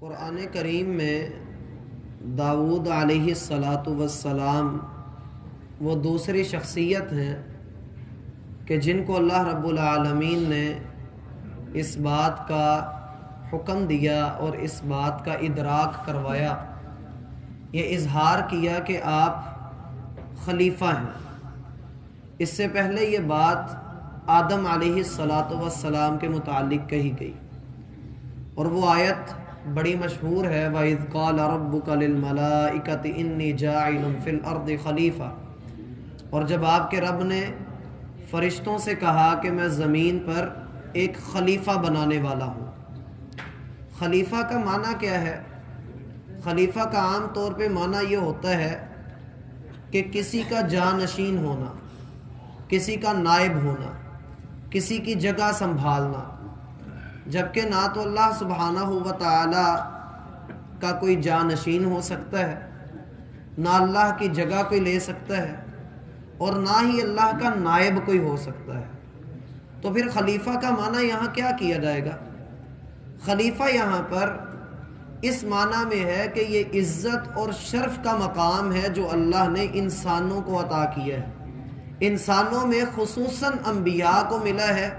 قرآن کریم میں داؤد علیہ الصلاۃ والسلام وہ دوسری شخصیت ہیں کہ جن کو اللہ رب العالمین نے اس بات کا حکم دیا اور اس بات کا ادراک کروایا، یہ اظہار کیا کہ آپ خلیفہ ہیں۔ اس سے پہلے یہ بات آدم علیہ الصلاۃ والسلام کے متعلق کہی گئی، اور وہ آیت بڑی مشہور ہے، وَإِذْ قَالَ رَبُّكَ لِلْمَلَائِكَةِ إِنِّي جَاعِلٌ فِي الْأَرْضِ خَلِيفَةً، اور جب آپ کے رب نے فرشتوں سے کہا کہ میں زمین پر ایک خلیفہ بنانے والا ہوں۔ خلیفہ کا معنی کیا ہے؟ خلیفہ کا عام طور پہ معنی یہ ہوتا ہے کہ کسی کا جانشین ہونا، کسی کا نائب ہونا، کسی کی جگہ سنبھالنا، جبکہ نہ تو اللہ سبحانہ و تعالی کا کوئی جانشین ہو سکتا ہے، نہ اللہ کی جگہ کوئی لے سکتا ہے، اور نہ ہی اللہ کا نائب کوئی ہو سکتا ہے۔ تو پھر خلیفہ کا معنی یہاں کیا کیا جائے گا؟ خلیفہ یہاں پر اس معنی میں ہے کہ یہ عزت اور شرف کا مقام ہے جو اللہ نے انسانوں کو عطا کیا ہے۔ انسانوں میں خصوصاً انبیاء کو ملا ہے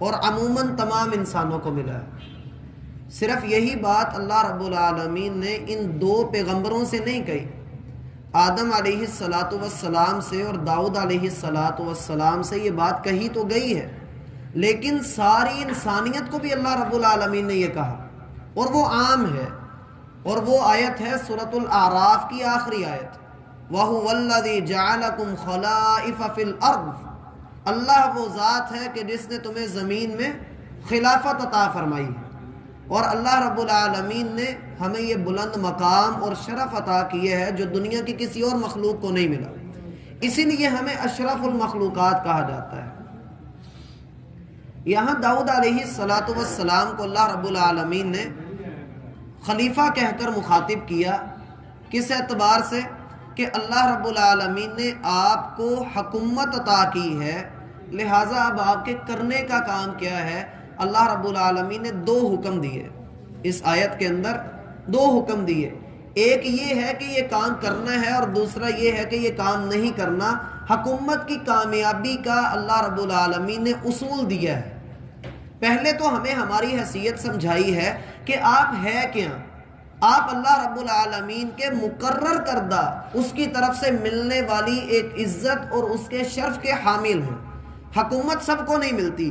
اور عموماً تمام انسانوں کو ملا ہے۔ صرف یہی بات اللہ رب العالمین نے ان دو پیغمبروں سے نہیں کہی، آدم علیہ الصلاۃ والسلام سے اور داؤد علیہ الصلاۃ والسلام سے یہ بات کہی تو گئی ہے، لیکن ساری انسانیت کو بھی اللہ رب العالمین نے یہ کہا، اور وہ عام ہے، اور وہ آیت ہے سورۃ الاعراف کی آخری آیت، وَهُوَ الَّذِي جَعَلَكُمْ خَلَائِفَ فِي الْأَرْضِ، اللہ وہ ذات ہے کہ جس نے تمہیں زمین میں خلافت عطا فرمائی ہے، اور اللہ رب العالمین نے ہمیں یہ بلند مقام اور شرف عطا کیے ہے جو دنیا کی کسی اور مخلوق کو نہیں ملا، اسی لیے ہمیں اشرف المخلوقات کہا جاتا ہے۔ یہاں داؤد علیہ الصلاۃ والسلام کو اللہ رب العالمین نے خلیفہ کہہ کر مخاطب کیا، کس اعتبار سے؟ کہ اللہ رب العالمین نے آپ کو حکومت عطا کی ہے، لہٰذا اب آپ کے کرنے کا کام کیا ہے؟ اللہ رب العالمین نے دو حکم دیے، اس آیت کے اندر دو حکم دیے، ایک یہ ہے کہ یہ کام کرنا ہے، اور دوسرا یہ ہے کہ یہ کام نہیں کرنا۔ حکومت کی کامیابی کا اللہ رب العالمین نے اصول دیا ہے۔ پہلے تو ہمیں ہماری حیثیت سمجھائی ہے کہ آپ ہے کیا؟ آپ اللہ رب العالمین کے مقرر کردہ اس کی طرف سے ملنے والی ایک عزت اور اس کے شرف کے حامل ہیں۔ حکومت سب کو نہیں ملتی۔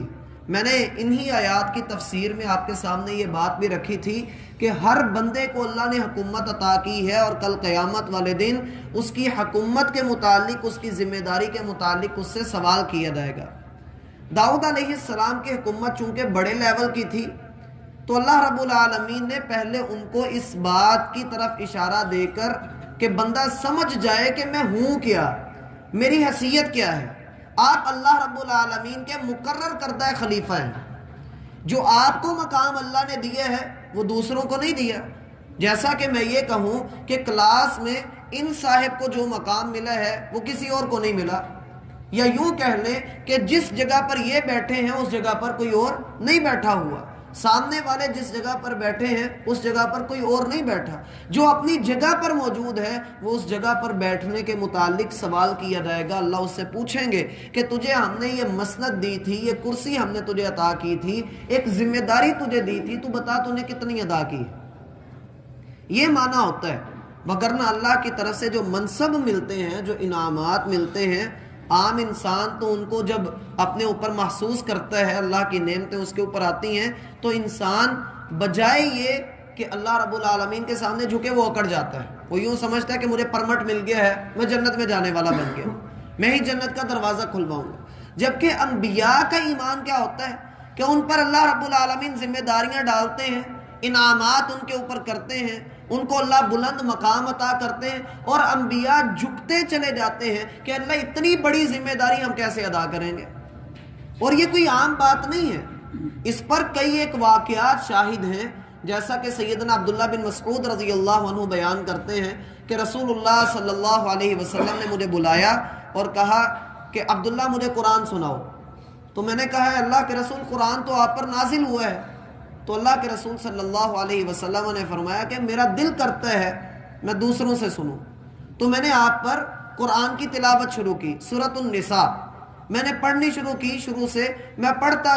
میں نے انہی آیات کی تفسیر میں آپ کے سامنے یہ بات بھی رکھی تھی کہ ہر بندے کو اللہ نے حکومت عطا کی ہے، اور کل قیامت والے دن اس کی حکومت کے متعلق، اس کی ذمہ داری کے متعلق اس سے سوال کیا جائے گا۔ داؤد علیہ السلام کی حکومت چونکہ بڑے لیول کی تھی، تو اللہ رب العالمین نے پہلے ان کو اس بات کی طرف اشارہ دے کر کہ بندہ سمجھ جائے کہ میں ہوں کیا، میری حیثیت کیا ہے۔ آپ اللہ رب العالمین کے مقرر کردہ خلیفہ ہیں۔ جو آپ کو مقام اللہ نے دیا ہے وہ دوسروں کو نہیں دیا۔ جیسا کہ میں یہ کہوں کہ کلاس میں ان صاحب کو جو مقام ملا ہے وہ کسی اور کو نہیں ملا، یا یوں کہہ لیں کہ جس جگہ پر یہ بیٹھے ہیں اس جگہ پر کوئی اور نہیں بیٹھا ہوا، سامنے والے جس جگہ پر بیٹھے ہیں اس جگہ پر کوئی اور نہیں بیٹھا۔ جو اپنی جگہ پر موجود ہے وہ اس جگہ پر بیٹھنے کے متعلق سوال کیا جائے گا۔ اللہ اس سے پوچھیں گے کہ تجھے ہم نے یہ مسند دی تھی، یہ کرسی ہم نے تجھے عطا کی تھی، ایک ذمہ داری تجھے دی تھی، تو بتا تو نے کتنی ادا کی؟ یہ معنی ہوتا ہے۔ وگرنہ اللہ کی طرف سے جو منصب ملتے ہیں، جو انعامات ملتے ہیں، عام انسان تو ان کو جب اپنے اوپر محسوس کرتا ہے، اللہ کی نعمتیں اس کے اوپر آتی ہیں، تو انسان بجائے یہ کہ اللہ رب العالمین کے سامنے جھکے وہ اکڑ جاتا ہے۔ وہ یوں سمجھتا ہے کہ مجھے پرمٹ مل گیا ہے، میں جنت میں جانے والا بن گیا، میں ہی جنت کا دروازہ کھلواؤں گا۔ جبکہ انبیاء کا ایمان کیا ہوتا ہے کہ ان پر اللہ رب العالمین ذمہ داریاں ڈالتے ہیں، انعامات ان کے اوپر کرتے ہیں، ان کو اللہ بلند مقام عطا کرتے ہیں، اور انبیاء جھکتے چلے جاتے ہیں کہ اللہ اتنی بڑی ذمہ داری ہم کیسے ادا کریں گے۔ اور یہ کوئی عام بات نہیں ہے، اس پر کئی ایک واقعات شاہد ہیں، جیسا کہ سیدنا عبداللہ بن مسعود رضی اللہ عنہ بیان کرتے ہیں کہ رسول اللہ صلی اللہ علیہ وسلم نے مجھے بلایا اور کہا کہ عبداللہ مجھے قرآن سناؤ۔ تو میں نے کہا ہے اللہ کے رسول قرآن تو آپ پر نازل ہوا ہے، تو اللہ کے رسول صلی اللہ علیہ وسلم نے فرمایا کہ میرا دل کرتا ہے میں دوسروں سے سنوں، تو میں نے آپ پر قرآن کی تلاوت شروع کی، سورۃ النساء میں نے پڑھنی شروع کی، شروع سے میں پڑھتا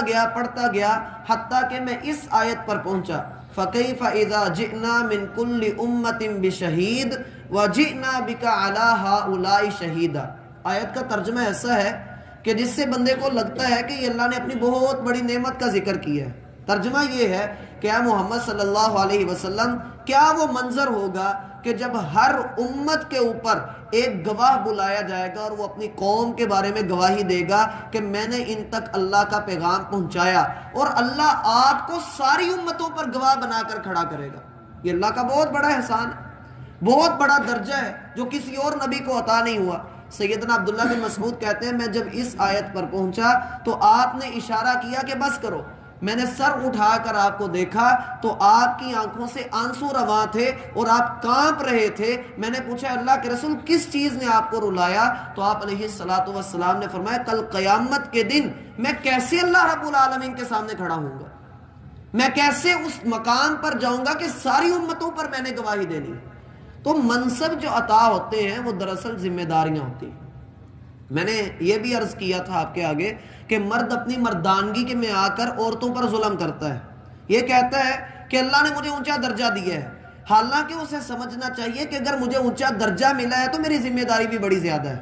گیا حتیٰ کہ میں اس آیت پر پہنچا، فَكَيْفَ إِذَا جِئْنَا مِن كُلِّ أُمَّةٍ بِشَهِيدٍ وَجِئْنَا بِكَ عَلَى هَؤُلَاءِ شَهِيدًا۔ آیت کا ترجمہ ایسا ہے کہ جس سے بندے کو لگتا ہے کہ یہ اللہ نے اپنی بہت بڑی نعمت کا ذکر کیا ہے۔ ترجمہ یہ ہے کہ اے محمد صلی اللہ علیہ وسلم، کیا وہ منظر ہوگا کہ جب ہر امت کے اوپر ایک گواہ بلایا جائے گا اور وہ اپنی قوم کے بارے میں گواہی دے گا کہ میں نے ان تک اللہ کا پیغام پہنچایا، اور اللہ آپ کو ساری امتوں پر گواہ بنا کر کھڑا کرے گا۔ یہ اللہ کا بہت بڑا احسان ہے، بہت بڑا درجہ ہے جو کسی اور نبی کو عطا نہیں ہوا۔ سیدنا عبداللہ بن مسعود کہتے ہیں میں جب اس آیت پر پہنچا تو آپ نے اشارہ کیا کہ بس کرو، میں نے سر اٹھا کر آپ کو دیکھا تو آپ کی آنکھوں سے آنسو رواں تھے اور آپ کانپ رہے تھے۔ میں نے پوچھا اللہ کے رسول کس چیز نے آپ کو رلایا؟ تو آپ علیہ الصلوۃ والسلام نے فرمایا کل قیامت کے دن میں کیسے اللہ رب العالمین کے سامنے کھڑا ہوں گا، میں کیسے اس مقام پر جاؤں گا کہ ساری امتوں پر میں نے گواہی دینی ہے۔ تو منصب جو عطا ہوتے ہیں وہ دراصل ذمہ داریاں ہوتی ہیں۔ میں نے یہ بھی عرض کیا تھا آپ کے آگے کہ مرد اپنی مردانگی کے میں آ کر عورتوں پر ظلم کرتا ہے، یہ کہتا ہے کہ اللہ نے مجھے اونچا درجہ دیا ہے، حالانکہ اسے سمجھنا چاہیے کہ اگر مجھے اونچا درجہ ملا ہے تو میری ذمہ داری بھی بڑی زیادہ ہے۔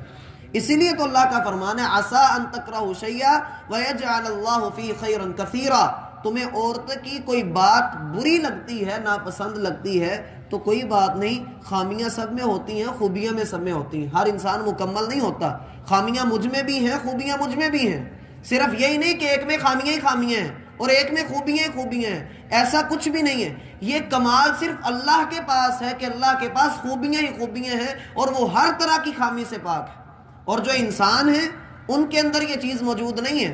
اسی لیے تو اللہ کا فرمان ہے عسیٰ ان تکرہوا شیئا ویجعل اللہ فیہ خیرا کثیرا۔ تمہیں عورت کی کوئی بات بری لگتی ہے، ناپسند لگتی ہے تو کوئی بات نہیں، خامیاں سب میں ہوتی ہیں، خوبیاں میں سب میں ہوتی ہیں، ہر انسان مکمل نہیں ہوتا، خامیاں مجھ میں بھی ہیں، خوبیاں مجھ میں بھی ہیں، صرف یہی نہیں کہ ایک میں خامیاں ہی خامیاں ہیں اور ایک میں خوبیاں ہی خوبیاں ہیں، ایسا کچھ بھی نہیں ہے۔ یہ کمال صرف اللہ کے پاس ہے کہ اللہ کے پاس خوبیاں ہی خوبیاں ہیں اور وہ ہر طرح کی خامی سے پاک ہے، اور جو انسان ہیں ان کے اندر یہ چیز موجود نہیں ہے۔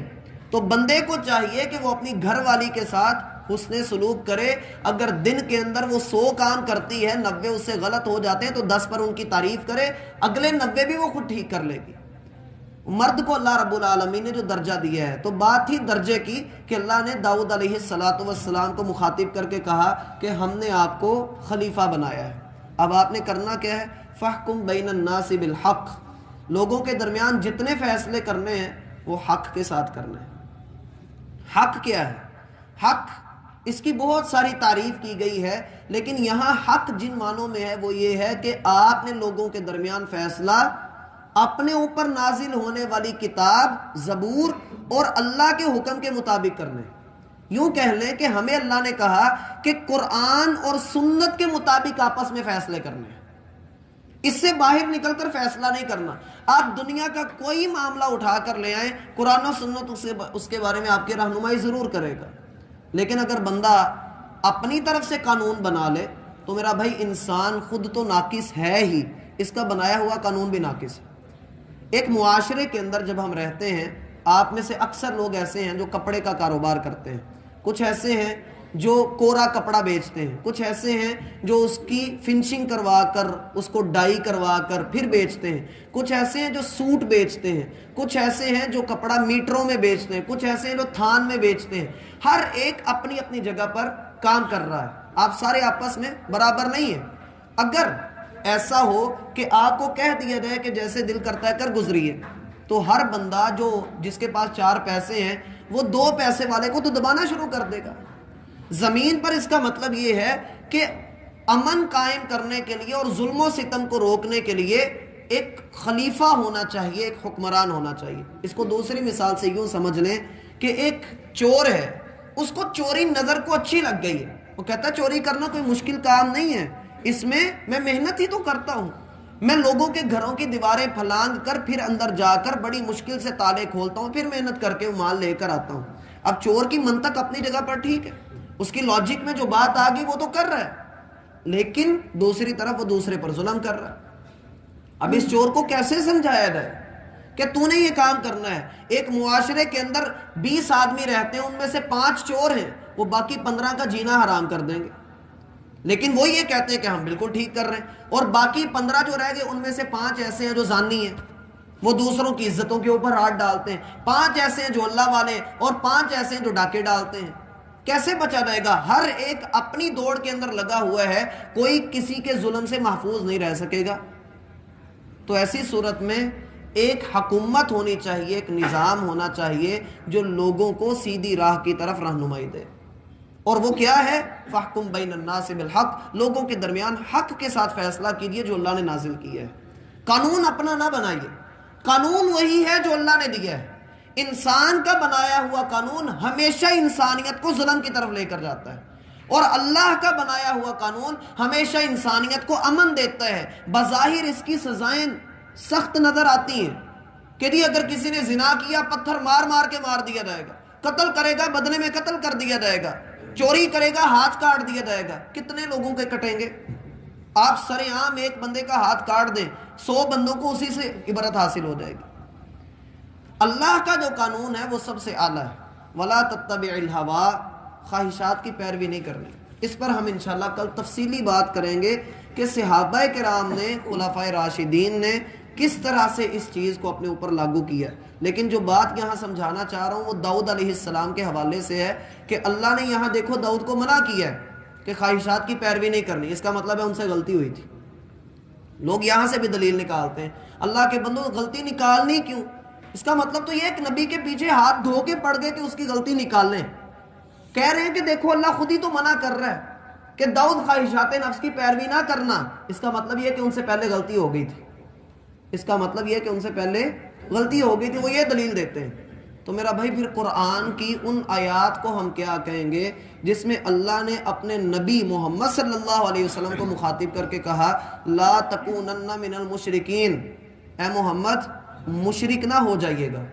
تو بندے کو چاہیے کہ وہ اپنی گھر والی کے ساتھ حسن سلوک کرے، اگر دن کے اندر وہ 100 کام کرتی ہے 90 اس سے غلط ہو جاتے ہیں تو 10 پر ان کی تعریف کرے، اگلے 90 بھی وہ خود ٹھیک کر لے گی۔ مرد کو اللہ رب العالمین نے جو درجہ دیا ہے، تو بات ہی درجے کی کہ اللہ نے داؤد علیہ السلام کو مخاطب کر کے کہا کہ ہم نے آپ کو خلیفہ بنایا ہے، اب آپ نے کرنا کیا ہے؟ فاحکم بین الناس بالحق، لوگوں کے درمیان جتنے فیصلے کرنے ہیں وہ حق کے ساتھ کرنے ہیں۔ حق کیا ہے؟ حق اس کی بہت ساری تعریف کی گئی ہے، لیکن یہاں حق جن معنوں میں ہے وہ یہ ہے کہ آپ نے لوگوں کے درمیان فیصلہ اپنے اوپر نازل ہونے والی کتاب زبور اور اللہ کے حکم کے مطابق کرنے۔ یوں کہہ لیں کہ ہمیں اللہ نے کہا کہ قرآن اور سنت کے مطابق آپس میں فیصلے کرنے ہیں، اس سے باہر نکل کر فیصلہ نہیں کرنا۔ آپ دنیا کا کوئی معاملہ اٹھا کر لے آئیں، قرآن و سنت اس کے بارے میں آپ کی رہنمائی ضرور کرے گا، لیکن اگر بندہ اپنی طرف سے قانون بنا لے تو میرا بھائی انسان خود تو ناقص ہے ہی، اس کا بنایا ہوا قانون بھی ناقص ہے۔ ایک معاشرے کے اندر جب ہم رہتے ہیں، آپ میں سے اکثر لوگ ایسے ہیں جو کپڑے کا کاروبار کرتے ہیں، کچھ ایسے ہیں جو کورا کپڑا بیچتے ہیں، کچھ ایسے ہیں جو اس کی فنشنگ کروا کر اس کو ڈائی کروا کر پھر بیچتے ہیں، کچھ ایسے ہیں جو سوٹ بیچتے ہیں، کچھ ایسے ہیں جو کپڑا میٹروں میں بیچتے ہیں، کچھ ایسے ہیں جو تھان میں بیچتے ہیں۔ ہر ایک اپنی اپنی جگہ پر کام کر رہا ہے، آپ سارے آپس میں برابر نہیں ہیں۔ اگر ایسا ہو کہ آپ کو کہہ دیا جائے کہ جیسے دل کرتا ہے کر گزریے، تو ہر بندہ جس کے پاس 4 پیسے ہیں وہ 2 پیسے والے کو تو دبانا شروع کر دے گا۔ زمین پر اس کا مطلب یہ ہے کہ امن قائم کرنے کے لیے اور ظلم و ستم کو روکنے کے لیے ایک خلیفہ ہونا چاہیے، ایک حکمران ہونا چاہیے۔ اس کو دوسری مثال سے یوں سمجھ لیں کہ ایک چور ہے، اس کو چوری نظر کو اچھی لگ گئی ہے، وہ کہتا ہے چوری کرنا کوئی مشکل کام نہیں ہے، اس میں میں محنت ہی تو کرتا ہوں، میں لوگوں کے گھروں کی دیواریں پھلانگ کر پھر اندر جا کر بڑی مشکل سے تالے کھولتا ہوں، پھر محنت کر کے وہ مال لے کر آتا ہوں۔ اب چور کی منطق اپنی جگہ پر ٹھیک ہے، اس کی لاجک میں جو بات آ گئی وہ تو کر رہا ہے، لیکن دوسری طرف وہ دوسرے پر ظلم کر رہا ہے۔ اب اس چور کو کیسے سمجھایا جائے کہ تو نے یہ کام کرنا ہے؟ ایک معاشرے کے اندر 20 آدمی رہتے ہیں، ان میں سے 5 چور ہیں، وہ باقی 15 کا جینا حرام کر دیں گے، لیکن وہ یہ کہتے ہیں کہ ہم بالکل ٹھیک کر رہے ہیں، اور باقی 15 جو رہ گئے ان میں سے 5 ایسے ہیں جو زانی ہیں، وہ دوسروں کی عزتوں کے اوپر ہاتھ ڈالتے ہیں، 5 ایسے ہیں جو اللہ والے، اور 5 ایسے ہیں جو ڈاکے ڈالتے ہیں۔ کیسے بچا جائے گا؟ ہر ایک اپنی دوڑ کے اندر لگا ہوا ہے، کوئی کسی کے ظلم سے محفوظ نہیں رہ سکے گا۔ تو ایسی صورت میں ایک حکومت ہونی چاہیے، ایک نظام ہونا چاہیے جو لوگوں کو سیدھی راہ کی طرف رہنمائی دے، اور وہ کیا ہے؟ فَاحْكُمْ بَيْنَ النَّاسِ بِالْحَقِّ، لوگوں کے درمیان حق کے ساتھ فیصلہ کیجئے جو اللہ نے نازل کیا ہے۔ قانون اپنا نہ بنائیے، قانون وہی ہے جو اللہ نے دیا ہے۔ انسان کا بنایا ہوا قانون ہمیشہ انسانیت کو ظلم کی طرف لے کر جاتا ہے، اور اللہ کا بنایا ہوا قانون ہمیشہ انسانیت کو امن دیتا ہے۔ بظاہر اس کی سزائیں سخت نظر آتی ہیں کہ جی اگر کسی نے زنا کیا پتھر مار مار کے مار دیا جائے گا، قتل کرے گا بدلے میں قتل کر دیا جائے گا، چوری کرے گا ہاتھ کاٹ دیا جائے گا۔ کتنے لوگوں کے کٹیں گے؟ آپ سر عام ایک بندے کا ہاتھ کاٹ دیں، 100 بندوں کو اسی سے عبرت حاصل ہو جائے گی۔ اللہ کا جو قانون ہے وہ سب سے اعلیٰ ہے۔ وَلَا تَتَّبِعِ الْهَوَىٰ، خواہشات کی پیروی نہیں کرنی۔ اس پر ہم انشاءاللہ کل تفصیلی بات کریں گے کہ صحابہ کرام نے، خلفائے راشدین نے کس طرح سے اس چیز کو اپنے اوپر لاگو کیا۔ لیکن جو بات یہاں سمجھانا چاہ رہا ہوں وہ داؤد علیہ السلام کے حوالے سے ہے کہ اللہ نے یہاں دیکھو داؤد کو منع کیا ہے کہ خواہشات کی پیروی نہیں کرنی۔ اس کا مطلب ہے ان سے غلطی ہوئی تھی۔ لوگ یہاں سے بھی دلیل نکالتے ہیں، اللہ کے بندوں غلطی نکالنی کیوں؟ اس کا مطلب تو یہ ہے کہ نبی کے پیچھے ہاتھ دھو کے پڑ گئے کہ اس کی غلطی نکال لیں۔ کہہ رہے ہیں کہ دیکھو اللہ خود ہی تو منع کر رہا ہے کہ داؤد خواہشات نفس کی پیروی نہ کرنا۔ اس کا مطلب یہ ہے کہ ان سے پہلے غلطی ہو گئی تھی، اس کا مطلب یہ ہے کہ ان سے پہلے غلطی ہو گئی تھی، وہ یہ دلیل دیتے ہیں۔ تو میرا بھائی پھر قرآن کی ان آیات کو ہم کیا کہیں گے جس میں اللہ نے اپنے نبی محمد صلی اللہ علیہ وسلم کو مخاطب کر کے کہا لا تکونن من المشرکین، اے محمد مشرک نہ ہو جائیے گا۔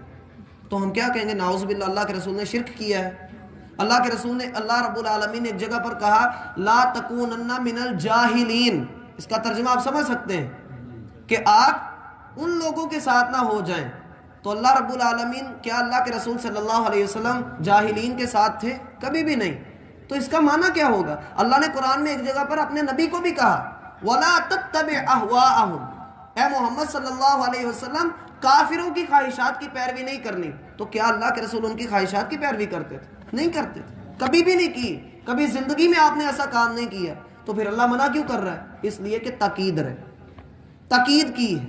تو ہم کیا کہیں گے؟ نعوذ باللہ، اللہ کے رسول نے شرک کیا ہے۔ اللہ کے رسول نے، اللہ رب العالمین نے ایک جگہ پر کہا لا تکونن من الجاہلین۔ اس کا ترجمہ آپ سمجھ سکتے ہیں کہ آپ ان لوگوں کے ساتھ نہ ہو جائیں۔ تو اللہ رب العالمین، کیا اللہ کے رسول صلی اللہ علیہ وسلم جاہلین کے ساتھ تھے؟ کبھی بھی نہیں۔ تو اس کا معنی کیا ہوگا؟ اللہ نے قرآن میں ایک جگہ پر اپنے نبی کو بھی کہا وَلَا تَتَّبِعْ أَهْوَاءَهُمْ، اے محمد صلی اللہ علیہ وسلم کافروں کی خواہشات کی پیروی نہیں کرنی۔ تو کیا اللہ کے رسول ان کی خواہشات کی پیروی کرتے تھے؟ نہیں کرتے تھے، کبھی بھی نہیں کی، کبھی زندگی میں آپ نے ایسا کام نہیں کیا۔ تو پھر اللہ منع کیوں کر رہا ہے؟ اس لیے کہ تاکید رہے، تاکید کی ہے۔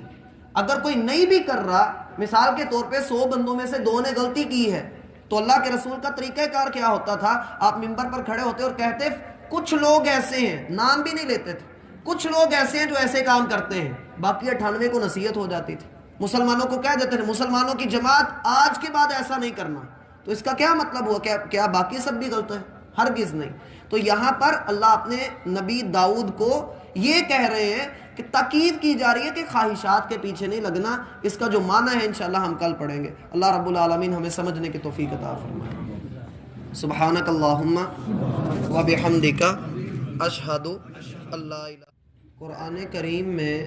اگر کوئی نہیں بھی کر رہا، مثال کے طور پہ 100 بندوں میں سے 2 نے غلطی کی ہے، تو اللہ کے رسول کا طریقہ کار کیا ہوتا تھا؟ آپ منبر پر کھڑے ہوتے اور کہتے کچھ لوگ ایسے ہیں، نام بھی نہیں لیتے تھے، کچھ لوگ ایسے ہیں جو ایسے کام کرتے ہیں، باقی 98 کو نصیحت ہو جاتی تھی۔ مسلمانوں کو کہہ دیتے تھے مسلمانوں کی جماعت آج کے بعد ایسا نہیں کرنا۔ تو اس کا کیا مطلب ہوا؟ کیا باقی سب بھی غلط ہیں؟ ہرگز نہیں۔ تو یہاں پر اللہ اپنے نبی داؤد کو یہ کہہ رہے ہیں کہ تاکید کی جا رہی ہے کہ خواہشات کے پیچھے نہیں لگنا۔ اس کا جو معنی ہے انشاءاللہ ہم کل پڑھیں گے۔ اللہ رب العالمین ہمیں سمجھنے کی توفیق عطا فرمائے۔ سبحانک اللہم و بحمدک اشہد ان لا الہ۔ قرآن کریم میں